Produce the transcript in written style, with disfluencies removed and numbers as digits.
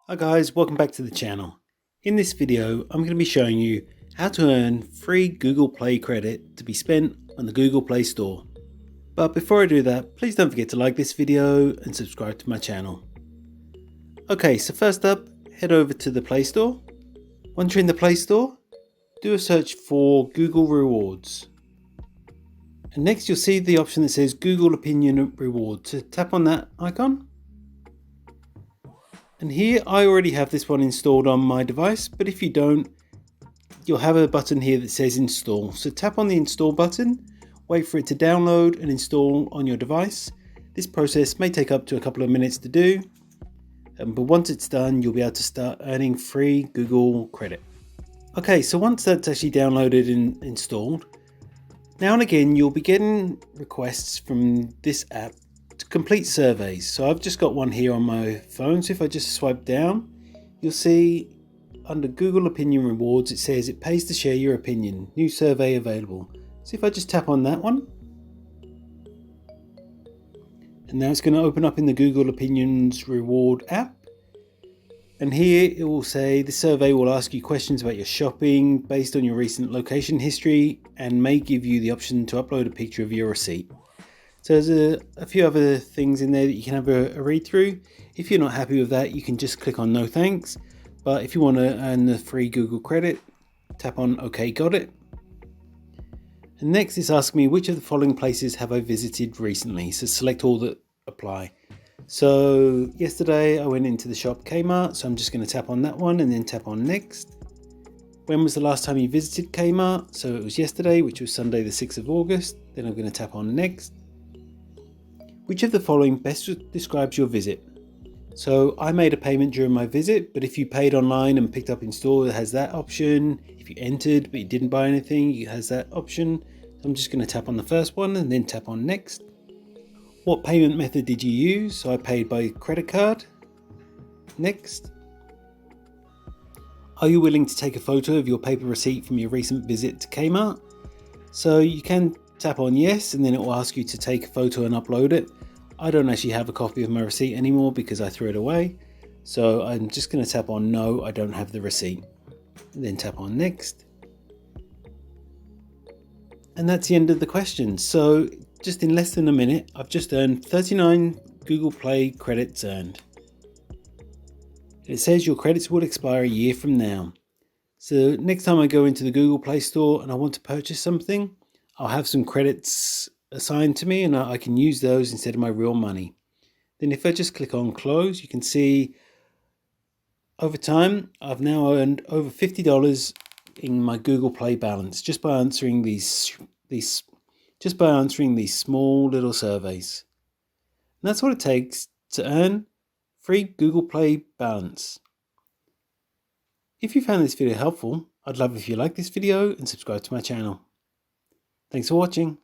Hi guys, welcome back to the channel. In this video, I'm going to be showing you how to earn free Google Play credit to be spent on the Google Play Store. But before I do that, please don't forget to like this video and subscribe to my channel. Okay, so first up, head over to the Play Store. Once you're in the Play Store, do a search for Google Rewards. And next you'll see the option that says Google Opinion Rewards. So tap on that icon. And here I already have this one installed on my device, but if you don't, you'll have a button here that says install. So tap on the install button, wait for it to download and install on your device. This process may take up to a couple of minutes to do, but once it's done, you'll be able to start earning free Google credit. Okay, so once that's actually downloaded and installed, now and again you'll be getting requests from this app to complete surveys. So I've just got one here on my phone. So if I just swipe down, you'll see under Google Opinion Rewards, it says it pays to share your opinion. New survey available. So if I just tap on that one, and now it's going to open up in the Google Opinions Reward app. And here it will say the survey will ask you questions about your shopping based on your recent location history and may give you the option to upload a picture of your receipt. So there's a few other things in there that you can have a read through. If you're not happy with that, you can just click on no thanks. But if you want to earn the free Google credit, tap on OK, got it. And next it's asking me which of the following places have I visited recently. So select all that apply. So yesterday I went into the shop Kmart, so I'm just going to tap on that one and then tap on next. When was the last time you visited Kmart? So it was yesterday, which was Sunday the 6th of August. Then I'm going to tap on next. Which of the following best describes your visit? So I made a payment during my visit, but if you paid online and picked up in store, it has that option. If you entered but you didn't buy anything, it has that option. So I'm just going to tap on the first one and then tap on next. What payment method did you use? So I paid by credit card. Next. Are you willing to take a photo of your paper receipt from your recent visit to Kmart? So you can tap on yes, and then it will ask you to take a photo and upload it. I don't actually have a copy of my receipt anymore because I threw it away. So I'm just going to tap on no, I don't have the receipt. And then tap on next. And that's the end of the question. So just in less than a minute, I've just earned 39 Google Play credits earned. It says your credits will expire a year from now. So next time I go into the Google Play Store and I want to purchase something, I'll have some credits assigned to me and I can use those instead of my real money. Then if I just click on close, you can see over time I've now earned over $50 in my Google Play balance just by answering these small little surveys. And that's what it takes to earn free Google Play balance. If you found this video helpful, I'd love if you like this video and subscribe to my channel. Thanks for watching.